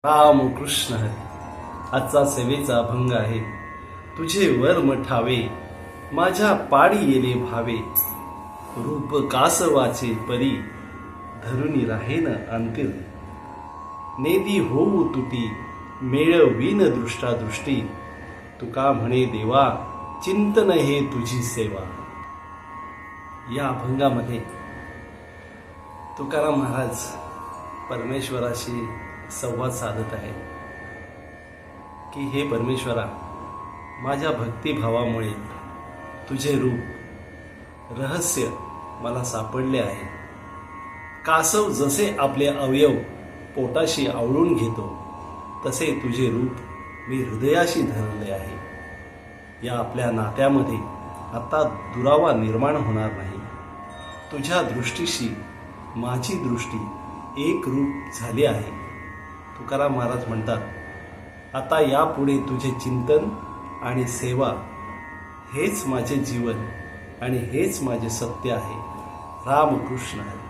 राम कृष्ण हरी. आजचा सेवेचा अभंग आहे. तुझे वर्म ठावे माझ्या पाडी येले भावे, रूप कासवाचे परी धरुनी राहेन अंतिर. नेदी होऊ तुटी मेळवीन दृष्टादृष्टी, तुका म्हणे देवा चिंतन हे तुझी सेवा. या अभंगामध्ये तुकाराम महाराज परमेश्वराशी संवाद साधत आहे की हे परमेश्वरा, माझ्या भक्तिभावामुळे तुझे रूप रहस्य मला सापडले आहे. कासव जसे आपले अवयव पोटाशी आवळून घेतो, तसे तुझे रूप मी हृदयाशी धरले आहे. या आपल्या नात्यामध्ये आता दुरावा निर्माण होणार नाही. तुझ्या दृष्टीशी माझी दृष्टी एक रूप झाली आहे. तुकाराम महाराज म्हणतात, आता यापुढे तुझे चिंतन आणि सेवा हेच माझे जीवन आणि हेच माझे सत्य आहे. रामकृष्ण हरी.